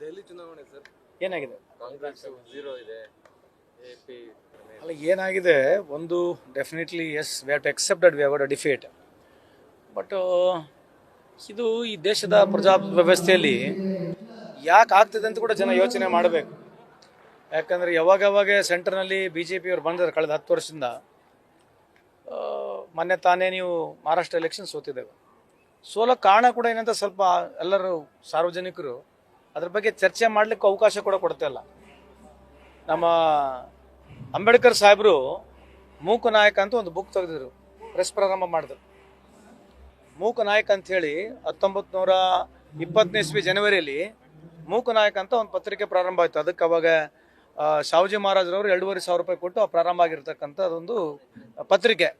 ದೆಹಲಿ ಚುನಾವಣೆ ಸರ್ ಏನಾಗಿದೆ? ಕಾಂಗ್ರೆಸ್ 0 ಇದೆ, ಎಪಿ ಅಲ್ಲ ಏನಾಗಿದೆ, ಒಂದು definitely yes we have to accept that we have got a defeat. But ಇದು ಈ ದೇಶದ ಪ್ರಜಾ ವ್ಯವಸ್ಥೆಯಲ್ಲಿ ಯಾಕೆ ಆಗ್ತದೆ ಅಂತ ಕೂಡ ಜನ ಯೋಚನೆ ಮಾಡಬೇಕು. ಯಾಕಂದರೆ ಯಾವಾಗ ಸೆಂಟ್ರ್ನಲ್ಲಿ ಬಿ ಜೆ ಪಿಯವರು ಬಂದಿದ್ದಾರೆ ಕಳೆದ 10 ವರ್ಷದಿಂದ. ಮೊನ್ನೆ ತಾನೇ ನೀವು ಮಹಾರಾಷ್ಟ್ರ ಎಲೆಕ್ಷನ್ ಸೋತಿದ್ದೇವೆ. ಸೋಲಕ್ಕೆ ಕಾರಣ ಕೂಡ ಏನಂತ ಸ್ವಲ್ಪ ಎಲ್ಲರೂ ಸಾರ್ವಜನಿಕರು ಅದ್ರ ಬಗ್ಗೆ ಚರ್ಚೆ ಮಾಡಲಿಕ್ಕೆ ಅವಕಾಶ ಕೂಡ ಕೊಡ್ತಾ ಇಲ್ಲ. ನಮ್ಮ ಅಂಬೇಡ್ಕರ್ ಸಾಹೇಬರು ಮೂಕ ನಾಯಕ ಅಂತ ಒಂದು ಬುಕ್ ತೆಗೆದಿದ್ರು, ಪ್ರೆಸ್ ಪ್ರಾರಂಭ ಮಾಡಿದ್ರು. ಮೂಕ ನಾಯಕ ಅಂಥೇಳಿ 1920 ಜನವರಿಯಲ್ಲಿ ಮೂಕ ನಾಯಕ ಅಂತ ಒಂದು ಪತ್ರಿಕೆ ಪ್ರಾರಂಭ ಆಯಿತು. ಅದಕ್ಕೆ ಅವಾಗ ಶಾಹುಜಿ ಮಹಾರಾಜರವರು 2,500 ರೂಪಾಯಿ ಕೊಟ್ಟು ಪ್ರಾರಂಭ ಆಗಿರ್ತಕ್ಕಂಥ ಅದೊಂದು ಪತ್ರಿಕೆ.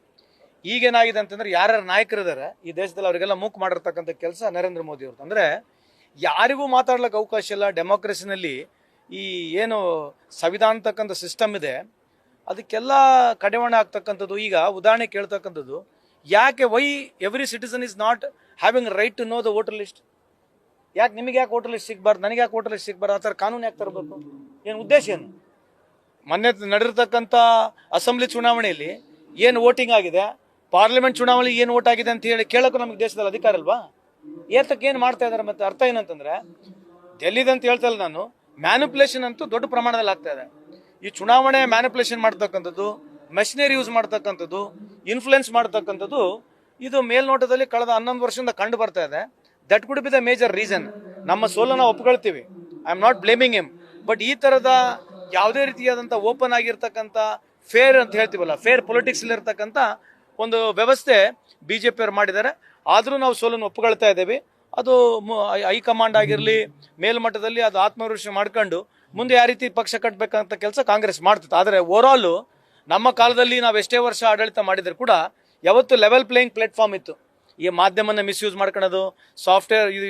ಈಗೇನಾಗಿದೆ ಅಂತಂದ್ರೆ ಯಾರ್ಯಾರು ನಾಯಕರಿದ್ದಾರೆ ಈ ದೇಶದಲ್ಲಿ ಅವರಿಗೆಲ್ಲ ಮೂಕ್ ಮಾಡಿರ್ತಕ್ಕಂಥ ಕೆಲಸ ನರೇಂದ್ರ ಮೋದಿ ಅವ್ರದ್ದು. ಅಂದರೆ ಯಾರಿಗೂ ಮಾತಾಡ್ಲಿಕ್ಕೆ ಅವಕಾಶ ಇಲ್ಲ. ಡೆಮೋಕ್ರಸಿನಲ್ಲಿ ಈ ಏನು ಸಂವಿಧಾನ ಅಂತಕ್ಕಂಥ ಸಿಸ್ಟಮ್ ಇದೆ ಅದಕ್ಕೆಲ್ಲ ಕಡಿವಾಣ ಆಗ್ತಕ್ಕಂಥದ್ದು. ಈಗ ಉದಾಹರಣೆ ಕೇಳ್ತಕ್ಕಂಥದ್ದು, ಯಾಕೆ why every citizen is not having right to know the voter list? ಯಾಕೆ ನಿಮಗೆ ಯಾಕೆ ವೋಟರ್ ಲಿಸ್ಟ್ ಸಿಗಬಾರ್ದು, ನನಗೆ ಯಾಕೆ ವೋಟರ್ ಲಿಸ್ಟ್ ಸಿಗಬಾರ್ದು? ಆ ಥರ ಕಾನೂನು ಯಾಕೆ ತರಬೇಕು? ಏನು ಉದ್ದೇಶ ಏನು? ಮೊನ್ನೆ ನಡೆದಿರ್ತಕ್ಕಂಥ ಅಸೆಂಬ್ಲಿ ಚುನಾವಣೆಯಲ್ಲಿ ಏನು ವೋಟಿಂಗ್ ಆಗಿದೆ, ಪಾರ್ಲಿಮೆಂಟ್ ಚುನಾವಣೆಯಲ್ಲಿ ಏನು ವೋಟ್ ಆಗಿದೆ ಅಂತ ಹೇಳಿ ಕೇಳೋಕ್ಕೂ ನಮಗೆ ದೇಶದಲ್ಲಿ ಅಧಿಕಾರ ಅಲ್ವಾ? ಏತಕ್ಕೆ ಏನು ಮಾಡ್ತಾ ಇದ್ದಾರೆ? ಮತ್ತೆ ಅರ್ಥ ಏನಂತಂದ್ರೆ ಡೆಲ್ಲಿದಂತ ಹೇಳ್ತಾ ಇಲ್ಲ ನಾನು, ಮ್ಯಾನಿಪುಲೇಷನ್ ಅಂತೂ ದೊಡ್ಡ ಪ್ರಮಾಣದಲ್ಲಿ ಆಗ್ತಾ ಇದೆ. ಈ ಚುನಾವಣೆ ಮ್ಯಾನಿಪುಲೇಷನ್ ಮಾಡ್ತಕ್ಕಂಥದ್ದು, ಮೆಷಿನರಿ ಯೂಸ್ ಮಾಡ್ತಕ್ಕಂಥದ್ದು, ಇನ್ಫ್ಲುಯೆನ್ಸ್ ಮಾಡ್ತಕ್ಕಂಥದ್ದು, ಇದು ಮೇಲ್ನೋಟದಲ್ಲಿ ಕಳೆದ 11 ವರ್ಷದಿಂದ ಕಂಡು ಬರ್ತಾ ಇದೆ. That could be the major reason. ನಮ್ಮ ಸೋಲನ್ನು ಒಪ್ಕೊಳ್ತೀವಿ, I am not blaming him. But ಈ ಥರದ ಯಾವುದೇ ರೀತಿಯಾದಂಥ ಓಪನ್ ಆಗಿರ್ತಕ್ಕಂಥ ಫೇರ್ ಅಂತ ಹೇಳ್ತೀವಲ್ಲ, ಫೇರ್ ಪೊಲಿಟಿಕ್ಸ್ ಇರ್ತಕ್ಕಂಥ ಒಂದು ವ್ಯವಸ್ಥೆ ಬಿ ಜೆ ಪಿಯವರು ಮಾಡಿದ್ದಾರೆ. ಆದರೂ ನಾವು ಸೋಲನ್ನು ಒಪ್ಕೊಳ್ತಾ ಇದ್ದೇವೆ. ಅದು ಹೈಕಮಾಂಡ್ ಆಗಿರಲಿ, ಮೇಲ್ಮಟ್ಟದಲ್ಲಿ ಅದು ಆತ್ಮವಿಮರ್ಶೆ ಮಾಡ್ಕೊಂಡು ಮುಂದೆ ಯಾವ ರೀತಿ ಪಕ್ಷ ಕಟ್ಟಬೇಕಂತ ಕೆಲಸ ಕಾಂಗ್ರೆಸ್ ಮಾಡ್ತಿತ್ತು. ಆದರೆ ಓವರಾಲು ನಮ್ಮ ಕಾಲದಲ್ಲಿ ನಾವು ಎಷ್ಟೇ ವರ್ಷ ಆಡಳಿತ ಮಾಡಿದ್ರು ಕೂಡ ಯಾವತ್ತು ಲೆವೆಲ್ ಪ್ಲೇಯಿಂಗ್ ಪ್ಲಾಟ್ಫಾರ್ಮ್ ಇತ್ತು. ಈ ಮಾಧ್ಯಮನ ಮಿಸ್ಯೂಸ್ ಮಾಡ್ಕೊಳ್ಳೋದು, ಸಾಫ್ಟ್ವೇರ್ ಇದು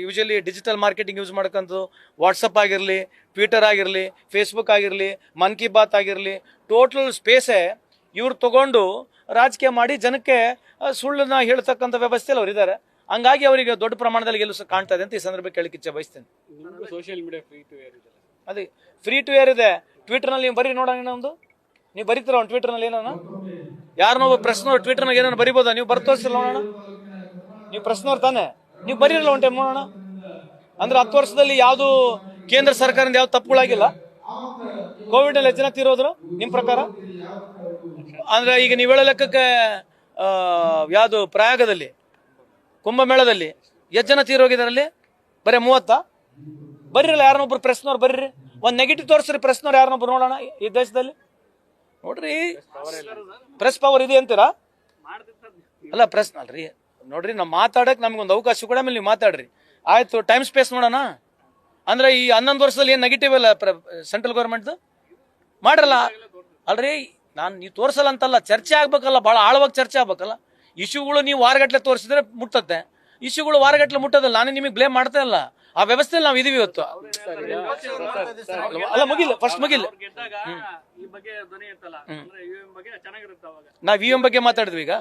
ಯೂಶಲಿ ಡಿಜಿಟಲ್ ಮಾರ್ಕೆಟಿಂಗ್ ಯೂಸ್ ಮಾಡ್ಕೊಂಡು, ವಾಟ್ಸಪ್ ಆಗಿರಲಿ, ಟ್ವಿಟರ್ ಆಗಿರಲಿ, ಫೇಸ್ಬುಕ್ ಆಗಿರಲಿ, ಮನ್ ಕಿ ಬಾತ್ ಆಗಿರಲಿ, ಟೋಟಲ್ ಸ್ಪೇಸೇ ಇವ್ರು ತಗೊಂಡು ರಾಜಕೀಯ ಮಾಡಿ ಜನಕ್ಕೆ ಸುಳ್ಳನ್ನ ಹೇಳ್ತಕ್ಕಂಥ ವ್ಯವಸ್ಥೆಯಲ್ಲಿ ಅವ್ರು ಇದ್ದಾರೆ. ಹಂಗಾಗಿ ಅವರಿಗೆ ದೊಡ್ಡ ಪ್ರಮಾಣದಲ್ಲಿ ಗೆಲುವು ಕಾಣ್ತಾ ಇದೆ ಅಂತ ಈ ಸಂದರ್ಭ ಕೇಳಲಿಕ್ಕೆ ಇಚ್ಛೆ ಬಯಸ್ತೇನೆ. Social media free to air ಇದೆ, ಅದೇ ಫ್ರೀ ಟು ಏರ್ ಇದೆ. ಟ್ವಿಟರ್ನಲ್ಲಿ ನೀವು ಬರೀ ನೋಡೋಣ, ಒಂದು ನೀವು ಬರೀತೀರ ಒಂದು ಟ್ವಿಟರ್ನಲ್ಲಿ ಏನಾನ, ಯಾರನ್ನೋ ಪ್ರಶ್ನವ್ರು ಟ್ವಿಟರ್ನಾಗ ಏನಾರು ಬರಿಬೋದಾ? ನೀವು ಬರ್ತೋರ್ಸಿಲ್ಲ ನೋಡೋಣ. ನೀವು ಪ್ರಶ್ನವ್ರು ತಾನೆ, ನೀವು ಬರೀರಲ್ಲ ಒಂದು ಟೈಮ್ ನೋಡೋಣ. ಅಂದ್ರೆ 10 ವರ್ಷದಲ್ಲಿ ಯಾವುದು ಕೇಂದ್ರ ಸರ್ಕಾರದಿಂದ ಯಾವ್ದು ತಪ್ಪುಗಳಾಗಿಲ್ಲ. ಕೋವಿಡ್ ಅಲ್ಲಿ ಎಷ್ಟು ಜನ ತೀರೋದ್ರು ನಿಮ್ಮ ಪ್ರಕಾರ? ಅಂದ್ರೆ ಈಗ ನೀವು ಹೇಳೋ ಲೆಕ್ಕಕ್ಕೆ ಯಾವುದು ಪ್ರಯಾಗದಲ್ಲಿ ಕುಂಭಮೇಳದಲ್ಲಿ ಎಷ್ಟು ಜನ ತೀರೋಗಿದಾರಲ್ಲಿ? ಬರೀ 30? ಬರೀರಲ್ಲ ಯಾರನ್ನೊಬ್ರು ಪ್ರೆಸ್ನವ್ರು ಬರೀರಿ, ಒಂದು ನೆಗೆಟಿವ್ ತೋರಿಸ್ರಿ ಪ್ರೆಸ್ನವ್ರು ಯಾರನ್ನೊಬ್ರು ನೋಡೋಣ ಈ ದೇಶದಲ್ಲಿ. ನೋಡ್ರಿ, ಪ್ರೆಸ್ ಪವರ್ ಇದೆ ಅಂತೀರಾ? ಅಲ್ಲ ಪ್ರೆಸ್ ಅಲ್ರಿ, ನೋಡ್ರಿ ನಾವು ಮಾತಾಡಕ್ಕೆ ನಮ್ಗೊಂದು ಅವಕಾಶ ಕೂಡ ಆಮೇಲೆ ನೀವು ಮಾತಾಡ್ರಿ. ಆಯ್ತು, ಟೈಮ್ ಸ್ಪೇಸ್ ನೋಡೋಣ. ಅಂದ್ರೆ ಈ 11 ವರ್ಷದಲ್ಲಿ ಏನು ನೆಗೆಟಿವ್ ಅಲ್ಲ ಸೆಂಟ್ರಲ್ ಗೌರ್ಮೆಂಟ್ದು ಮಾಡ್ರಲ್ಲ. ಅಲ್ರಿ ನೀವು ತೋರಿಸಲ್ಲ ಅಂತಲ್ಲ, ಚರ್ಚೆ ಆಗ್ಬೇಕಲ್ಲ, ಭಾಳ ಆಳವಾಗಿ ಚರ್ಚೆ ಆಗ್ಬೇಕಲ್ಲ. ಇಶ್ಯೂಗಳು ನೀವು ವಾರಗಟ್ಲೆ ತೋರಿಸಿದ್ರೆ ಮುಟ್ಟತ್ತೆ, ಇಶ್ಯೂಗಳು ವಾರಗಟ್ಲೆ ಮುಟ್ಟೋದಲ್ಲ. ನಾನು ನಿಮಗೆ ಬ್ಲೇಮ್ ಮಾಡ್ತಾ ಇಲ್ಲ, ಆ ವ್ಯವಸ್ಥೆಯಲ್ಲಿ ನಾವು ಇದೀವಿ ಇವತ್ತು. ಅಲ್ಲ ಮುಗಿಲ್ಲ, ಫಸ್ಟ್ ಮುಗಿಲ್ಲ. ನಾವ್ ಇ ಎಂ ಬಗ್ಗೆ ಮಾತಾಡಿದ್ವಿ. ಈಗ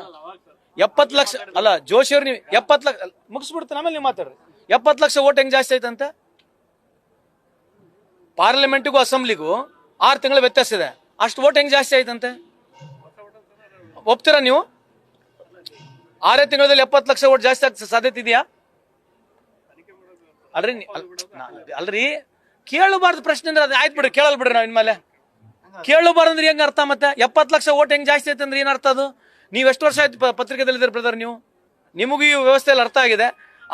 70 ಲಕ್ಷ ಅಲ್ಲ ಜೋಶಿ ಅವ್ರು, ನೀವು 70 ಲಕ್ಷ ಮುಗಿಸ್ಬಿಡ್ತಾನೆ, ಆಮೇಲೆ ನೀವು ಮಾತಾಡ್ರಿ. 70 ಲಕ್ಷ ಓಟ್ ಹೆಂಗ್ ಜಾಸ್ತಿ ಆಯ್ತಂತೆ? ಪಾರ್ಲಿಮೆಂಟಿಗೂ ಅಸೆಂಬ್ಲಿಗೂ 6 ತಿಂಗಳ ವ್ಯತ್ಯಾಸ ಇದೆ. ಅಷ್ಟು ಓಟ್ ಹೆಂಗ್ ಜಾಸ್ತಿ ಆಯ್ತಂತೆ? ಒಪ್ತೀರಾ ನೀವು? 6 ತಿಂಗಳಲ್ಲಿ 70 ಲಕ್ಷ ಓಟ್ ಜಾಸ್ತಿ ಆಗ್ತದೆ ಸಾಧ್ಯತೆ ಇದೆಯಾ? ಅಲ್ರಿ ಕೇಳಬಾರ್ದು ಪ್ರಶ್ನೆ ಅಂದ್ರೆ ಅದು ಆಯ್ತು ಬಿಡ್ರಿ, ಕೇಳಲ್ ಬಿಡ್ರಿ. ನಾವು ಇನ್ಮೇಲೆ ಕೇಳಬಾರ್ದು ಅಂದ್ರೆ ಹೆಂಗ ಅರ್ಥ? ಮತ್ತೆ 70 ಲಕ್ಷ ಓಟ್ ಹೆಂಗ್ ಜಾಸ್ತಿ ಆಯ್ತು ಅಂದ್ರೆ ಏನ್ ಅರ್ಥ? ಅದು ನೀವು ಎಷ್ಟು ವರ್ಷ ಆಯ್ತು ಪತ್ರಿಕೆದಲ್ಲಿದ್ದೀರಿ ಬ್ರದರ್? ನಿಮಗೂ ಈ ವ್ಯವಸ್ಥೆಯಲ್ಲಿ ಅರ್ಥ ಆಗಿದೆ.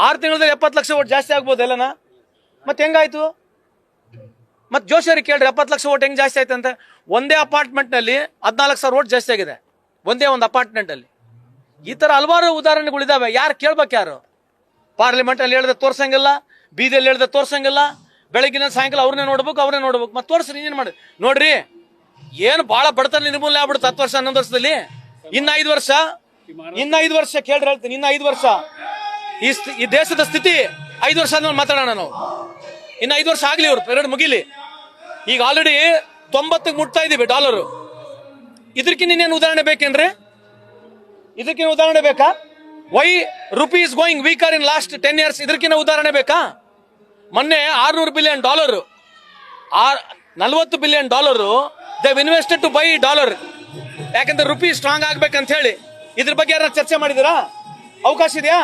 6 ತಿಂಗಳಲ್ಲಿ 70 ಲಕ್ಷ ಓಟ್ ಜಾಸ್ತಿ ಆಗ್ಬೋದು ಎಲ್ಲನ? ಮತ್ತೆ ಹೆಂಗಾಯ್ತು? ಮತ್ತೆ ಜೋಶಿಯವ್ರಿಗೆ ಕೇಳ್ರಿ, 70 ಲಕ್ಷ ಓಟ್ ಹೆಂಗ್ ಜಾಸ್ತಿ ಆಯ್ತು ಅಂತ? ಒಂದೇ ಅಪಾರ್ಟ್ಮೆಂಟ್ ನಲ್ಲಿ 14,000 ಓಟ್ ಜಾಸ್ತಿ ಆಗಿದೆ, ಒಂದೇ ಒಂದು ಅಪಾರ್ಟ್ಮೆಂಟ್ ಅಲ್ಲಿ. ಈ ತರ ಹಲವಾರು ಉದಾಹರಣೆಗಳಿದಾವೆ. ಯಾರು ಕೇಳ್ಬೇಕು? ಯಾರು? ಪಾರ್ಲಿಮೆಂಟ್ ಅಲ್ಲಿ ಹೇಳ್ದೆ ತೋರ್ಸಂಗಿಲ್ಲ, ಬೀದಿಯಲ್ಲಿ ಹೇಳ್ದೆ ತೋರ್ಸಂಗಿಲ್ಲ, ಬೆಳಗಿನ ಸಾಯಂಕಾಲ ಅವ್ರನ್ನೇ ನೋಡ್ಬೇಕು. ಮತ್ತೆ ತೋರ್ಸ್ರಿ, ಏನ್ ಮಾಡಿ ನೋಡ್ರಿ. ಏನು ಬಹಳ ಬಡತನ ನಿರ್ಮೂಲನೆ ಆಗ್ಬಿಡುತ್ತೆ 10 ವರ್ಷ 11 ವರ್ಷದಲ್ಲಿ. ಇನ್ನ 5 ವರ್ಷ ಕೇಳ್ರಿ, ಹೇಳ್ತೀನಿ. ಇನ್ನ 5 ವರ್ಷ ಈ ದೇಶದ ಸ್ಥಿತಿ 5 ವರ್ಷ ಆದ್ಮೇಲೆ ಮಾತಾಡೋಣ ನಾವು. ಇನ್ನು 5 ವರ್ಷ ಆಗ್ಲಿ, ಇವ್ರು ಪೀರಿಯಡ್ ಮುಗಿಲಿ. ಈಗ ಆಲ್ರೆಡಿ 90ಕ್ಕೆ ಮುಟ್ತಾ ಇದೀವಿ ಡಾಲರ್. ಇದಕ್ಕಿನ್ನ ಇನ್ನೇನು ಉದಾಹರಣೆ ಬೇಕೇನ್ರಿ? ಇದಕ್ಕಿನ್ನ ಉದಾಹರಣೆ ಬೇಕಾ? Why rupee is going weaker in last 10 years? ಇದಕ್ಕಿನ್ನ ಉದಾಹರಣೆ ಬೇಕಾ? ಮೊನ್ನೆ $600 billion, $40 billion they invested to buy dollar. ಯಾಕಂದ್ರೆ ರುಪಿ ಸ್ಟ್ರಾಂಗ್ ಆಗ್ಬೇಕಂತ ಹೇಳಿ. ಇದ್ರ ಬಗ್ಗೆ ಯಾರು ಚರ್ಚೆ ಮಾಡಿದಿರಾ? ಅವಕಾಶ ಇದೆಯಾ?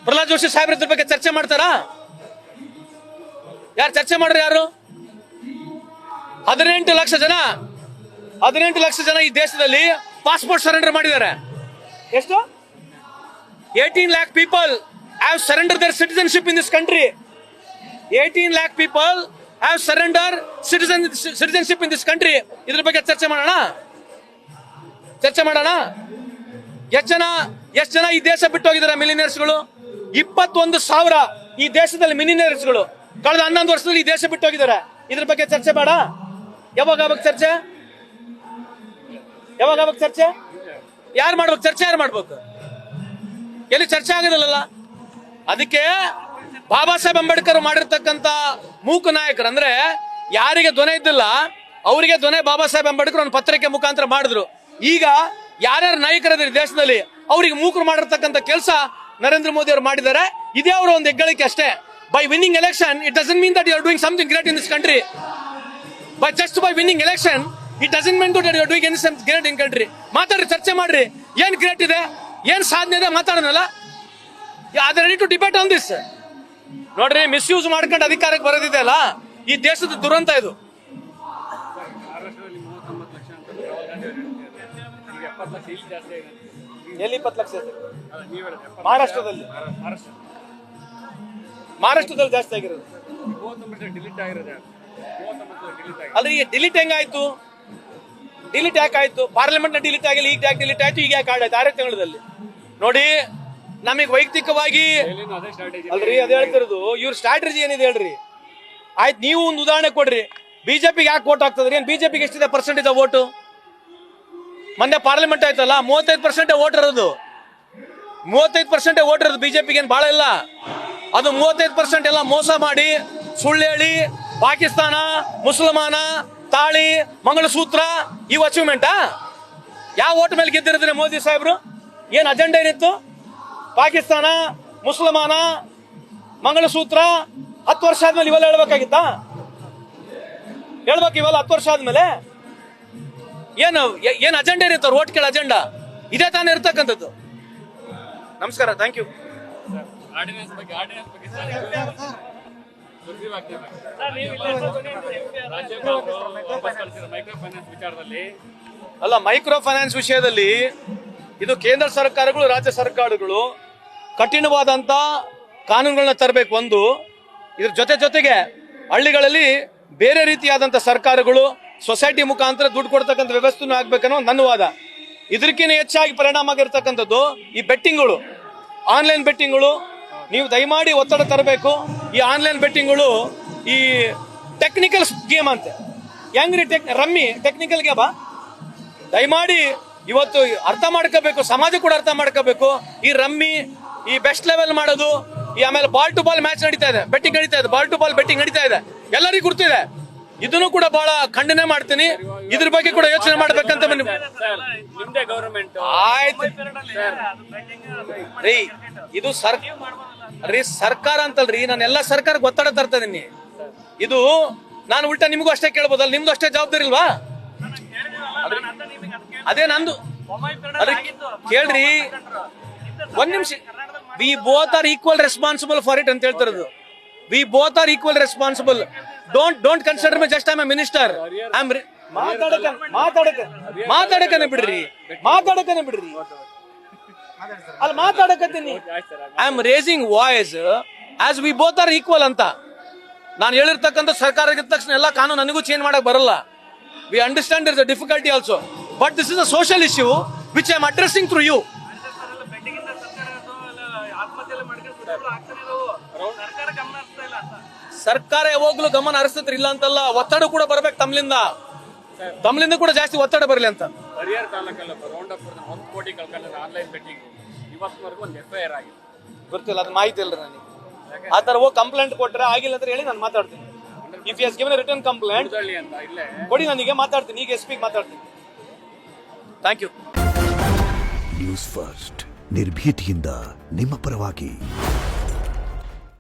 ಪ್ರಹ್ಲಾದ್ ಜೋಶಿ ಸಾಹೇಬ್ರ ಇದ್ರ ಬಗ್ಗೆ ಚರ್ಚೆ ಮಾಡ್ತಾರಾ? ಯಾರು ಚರ್ಚೆ ಮಾಡ್ರಿ? ಯಾರು? 18 ಲಕ್ಷ ಜನ ಈ ದೇಶದಲ್ಲಿ ಪಾಸ್ಪೋರ್ಟ್ ಸರೆಂಡರ್ ಮಾಡಿದ್ದಾರೆ. ಎಷ್ಟು? 18 lakh people have surrendered their citizenship in this country. 18 lakh people have surrendered citizenship in this country. ಇದ್ರ ಬಗ್ಗೆ ಚರ್ಚೆ ಮಾಡೋಣ. ಎಷ್ಟು ಜನ ಈ ದೇಶ ಬಿಟ್ಟು ಹೋಗಿದ್ದಾರೆ ಮಿಲಿನಿಯರ್ಸ್ಗಳು? 21,000 ಈ ದೇಶದಲ್ಲಿ ಮಿಲಿನಿಯರ್ಸ್ಗಳು ಕಳೆದ 11 ವರ್ಷದಲ್ಲಿ ಈ ದೇಶ ಬಿಟ್ಟು ಹೋಗಿದ್ದಾರೆ. ಇದ್ರ ಬಗ್ಗೆ ಚರ್ಚೆ ಬೇಡ? ಯಾವಾಗ ಚರ್ಚೆ? ಯಾರು ಮಾಡ್ಬೇಕು ಚರ್ಚೆ? ಯಾರು ಮಾಡ್ಬೇಕು? ಎಲ್ಲಿ ಚರ್ಚೆ ಆಗೋದಿಲ್ಲಲ್ಲ. ಅದಕ್ಕೆ ಬಾಬಾ ಸಾಹೇಬ್ ಅಂಬೇಡ್ಕರ್ ಮಾಡಿರ್ತಕ್ಕಂಥ ಮೂಕ ನಾಯಕರು ಅಂದ್ರೆ ಯಾರಿಗೆ ಧ್ವನಿ ಇದ್ದಿಲ್ಲ ಅವರಿಗೆ ಧ್ವನಿ ಬಾಬಾ ಸಾಹೇಬ್ ಅಂಬೇಡ್ಕರ್ ಒಂದು ಪತ್ರಿಕೆ ಮುಖಾಂತರ ಮಾಡಿದ್ರು. ಈಗ ಯಾರ್ಯಾರು ನಾಯಕರಿದ್ದಾರೆ ದೇಶದಲ್ಲಿ ಅವರಿಗೆ ಮೂಕರು ಮಾಡಿರ್ತಕ್ಕಂಥ ಕೆಲಸ ನರೇಂದ್ರ ಮೋದಿ ಅವರು ಮಾಡಿದ್ದಾರೆ. ಇದೇ ಅವರ ಒಂದು ಹೆಗ್ಗಳಿಕೆ ಅಷ್ಟೇ. By winning election it doesn't mean that you are doing something great in this country. Just by winning election it doesn't mean that you are doing anything great in country. ಮಾತಾಡ್ರಿ, ಚರ್ಚೆ ಮಾಡ್ರಿ. ಏನ್ ಗ್ರೇಟ್ ಇದೆ, ಏನ್ ಸಾಧನೆ ಇದೆ ಮಾತಾಡೋಣಲ್ಲ. Are ready to debate on this. ನೋಡ್ರಿ, ಮಿಸ್ಯೂಸ್ ಮಾಡ್ಕೊಂಡು ಅಧಿಕಾರಕ್ಕೆ ಬರೋದಿದೆ ಅಲ್ಲ, ಈ ದೇಶದ ದುರಂತ ಇದು. ಎಲ್ಲಿ 20 ಲಕ್ಷ? ಮಹಾರಾಷ್ಟ್ರದಲ್ಲಿ ಜಾಸ್ತಿ ಆಗಿರೋದು. ಅಲ್ರಿ, ಈಗ ಡಿಲೀಟ್ ಹೆಂಗಾಯ್ತು? ಡಿಲೀಟ್ ಯಾಕಾಯ್ತು? ಪಾರ್ಲಿಮೆಂಟ್ ನ ಡಿಲೀಟ್ ಆಗಿಲ್ಲ, ಈಗ ಯಾಕೆ ಡಿಲೀಟ್ ಆಯ್ತು? ಈಗ ಯಾಕೆ ಆಡಾಯ್ತು? 6 ತಿಂಗಳಲ್ಲಿ ನೋಡಿ. ನಮಗೆ ವೈಯಕ್ತಿಕವಾಗಿ ಅಲ್ರಿ ಅದೇ ಹೇಳ್ತಿರೋದು. ಇವ್ರ ಸ್ಟ್ರಾಟಜಿ ಏನಿದೆ ಹೇಳ್ರಿ. ಆಯ್ತು, ನೀವು ಒಂದು ಉದಾಹರಣೆ ಕೊಡ್ರಿ. ಬಿಜೆಪಿಗೆ ಯಾಕೆ ವೋಟ್ ಆಗ್ತದ್ರಿ? ಏನ್ ಬಿಜೆಪಿಗೆ ಎಷ್ಟಿದೆ ಪರ್ಸೆಂಟೇಜ್ ವೋಟು? ಮೊನ್ನೆ ಪಾರ್ಲಿಮೆಂಟ್ ಆಯ್ತಲ್ಲ, 35% ವೋಟ್ ಇರೋದು. 35% ವೋಟ್ ಇರೋದು ಬಿಜೆಪಿಗೆ. ಏನ್ ಬಾಳ ಇಲ್ಲ ಅದು. 35% ಎಲ್ಲ ಮೋಸ ಮಾಡಿ, ಸುಳ್ಳು ಹೇಳಿ, ಪಾಕಿಸ್ತಾನ, ಮುಸಲ್ಮಾನ, ತಾಳಿ, ಮಂಗಳಸೂತ್ರ ಇವು ಅಚೀವ್ಮೆಂಟಾ? ಯಾವ ವೋಟ್ ಮೇಲೆ ಗೆದ್ದಿರಿದ್ರೆ ಮೋದಿ ಸಾಹೇಬ್ರು? ಏನ್ ಅಜೆಂಡಾ ಏನಿತ್ತು? ಪಾಕಿಸ್ತಾನ, ಮುಸಲ್ಮಾನ, ಮಂಗಳಸೂತ್ರ 10 ವರ್ಷ ಆದ್ಮೇಲೆ ಇವೆಲ್ಲ ಹೇಳ್ಬೇಕಾಗಿತ್ತಾ? ಹೇಳ್ಬೇಕು ಇವೆಲ್ಲ 10 ವರ್ಷ ಆದ್ಮೇಲೆ. ಏನ್ ಅಜೆಂಡಾ ಏನಿತ್ತು? ವೋಟ್ ಕೇಳ ಅಜೆಂಡಾ ಇದೇ ತಾನೇ ಇರ್ತಕ್ಕಂಥದ್ದು. ನಮಸ್ಕಾರ, ಥ್ಯಾಂಕ್ ಯು. ಅಲ್ಲ, ಮೈಕ್ರೋ ಫೈನಾನ್ಸ್ ವಿಷಯದಲ್ಲಿ ಇದು ಕೇಂದ್ರ ಸರ್ಕಾರಗಳು, ರಾಜ್ಯ ಸರ್ಕಾರಗಳು ಕಠಿಣವಾದಂತ ಕಾನೂನುಗಳನ್ನ ತರಬೇಕು. ಒಂದು ಇದ್ರ ಜೊತೆಗೆ ಹಳ್ಳಿಗಳಲ್ಲಿ ಬೇರೆ ರೀತಿಯಾದಂತ ಸರ್ಕಾರಗಳು ಸೊಸೈಟಿ ಮುಖಾಂತರ ದುಡ್ಡು ಕೊಡ್ತಕ್ಕಂಥ ವ್ಯವಸ್ಥೆನೂ ಆಗ್ಬೇಕನ್ನೋ ನನ್ನ ವಾದ. ಇದಕ್ಕಿಂತ ಹೆಚ್ಚಾಗಿ ಪರಿಣಾಮ ಆಗಿರ್ತಕ್ಕಂಥದ್ದು ಈ ಬೆಟ್ಟಿಂಗ್ಗಳು, ಆನ್ಲೈನ್ ಬೆಟ್ಟಿಂಗ್ಗಳು. ನೀವು ದಯಮಾಡಿ ಒತ್ತಡ ತರಬೇಕು. ಈ ಆನ್ಲೈನ್ ಬೆಟ್ಟಿಂಗ್ಗಳು ಈ ಟೆಕ್ನಿಕಲ್ ಗೇಮ್ ಅಂತೆ. ಹೆಂಗ್ರಿ ರಮ್ಮಿ ಟೆಕ್ನಿಕಲ್ ಗೇಮಾ? ದಯಮಾಡಿ ಇವತ್ತು ಅರ್ಥ ಮಾಡ್ಕೋಬೇಕು, ಸಮಾಜ ಕೂಡ ಅರ್ಥ ಮಾಡ್ಕೋಬೇಕು. ಈ ರಮ್ಮಿ, ಈ ಬೆಸ್ಟ್ ಲೆವೆಲ್ ಮಾಡೋದು, ಈ ಆಮೇಲೆ ಬಾಲ್ ಟು ಬಾಲ್ ಮ್ಯಾಚ್ ನಡೀತಾ ಇದೆ, ಬೆಟ್ಟಿಂಗ್ ನಡೀತಾ ಇದೆ, ಬಾಲ್ ಟು ಬಾಲ್ ಬೆಟ್ಟಿಂಗ್ ನಡೀತಾ ಇದೆ, ಎಲ್ಲರಿಗೂ ಗುರ್ತಿದೆ. ಇದನ್ನು ಕೂಡ ಬಹಳ ಖಂಡನೆ ಮಾಡ್ತೀನಿ. ಇದ್ರ ಬಗ್ಗೆ ಕೂಡ ಯೋಚನೆ ಮಾಡ್ಬೇಕಂತ ಆಯ್ತು ರೀ. ಇದು ಸರ್ಕಾರ ಅಂತಲ್ರಿ, ನಾನು ಎಲ್ಲ ಸರ್ಕಾರಕ್ಕೆ ಒತ್ತಡ ತರ್ತಾ ಇದೀನಿ. ಇದು ನಾನು ಉಲ್ಟಾ ನಿಮಗೂ ಅಷ್ಟೇ ಕೇಳ್ಬೋದಲ್ಲ, ನಿಮ್ದು ಅಷ್ಟೇ ಜವಾಬ್ದಾರಿ ಇಲ್ವಾ? ಅದೇ ನಂದು. ಕೇಳ್ರಿ, ಒಂದ್ ನಿಮಿಷ. We both are equal responsible for it ಅಂತ ಹೇಳ್ತಿರೋದು. We both are equal responsible. Don't consider me just I am a minister. ಮಾತಾಡಕನೆ ಬಿಡ್ರಿ. ಅಲ್ಲಿ ಮಾತಾಡಕತ್ತೀನಿ. I am raising voice as we both are equal ಅಂತ. ನಾನು ಹೇಳಿರ್ತಕ್ಕಂಥ ಸರ್ಕಾರ ಇದ್ದ ತಕ್ಷಣ ಎಲ್ಲ ಕಾನೂನು ನನಗೂ ಚೇಂಜ್ ಮಾಡಕ್ ಬರಲ್ಲ. We understand there is a difficulty also, but this is a social issue which I am addressing through you. ಸರ್ಕಾರ ಯಾವಾಗ್ಲೂ ಗಮನ ಹರಿಸ್ತೈತ್ರಿ, ಇಲ್ಲ ಅಂತಲ್ಲ. ಒತ್ತಡ ಕೂಡ ಬರ್ಬೇಕು ತಮ್ಲಿಂದ ಕೂಡ ಜಾಸ್ತಿ ಒತ್ತಡ ಬರಲಿ ಅಂತ. ಹರಿಹರ ತಾಲೂಕಲ್ಲ ರೌಂಡ್ ಅಪ್ 1 ಕೋಟಿ ಕಳ್ಕೊಂಡ್ರೆ ಆನ್ಲೈನ್ ಬೆಟ್ಟಿಂಗ್ ಇವತ್ತವರೆಗೂ ಒಂದು FIR ಆಗಿದೆ. ಗೊತ್ತಿಲ್ಲ, ಅದು ಮಾಹಿತಿ ಇಲ್ರಿ ನನಗೆ. ಆ ತರ ಹೋಗಿ ಕಂಪ್ಲೇಂಟ್ ಕೊಟ್ರೆ ಆಗಿಲ್ಲ ಅಂತ ಹೇಳಿ ನಾನು ಮಾತಾಡ್ತೀನಿ. If you has given a return complaint ಕೊಡಿ, ನನಗೆ ಮಾತಾಡ್ತೀನಿ. ಈಗ SP ಮಾತಾಡ್ತೀನಿ. Thank you. ನ್ಯೂಸ್ ಫಸ್ಟ್, ನಿರ್ಭೀತಿಯಿಂದ ನಿಮ್ಮ ಪರವಾಗಿ.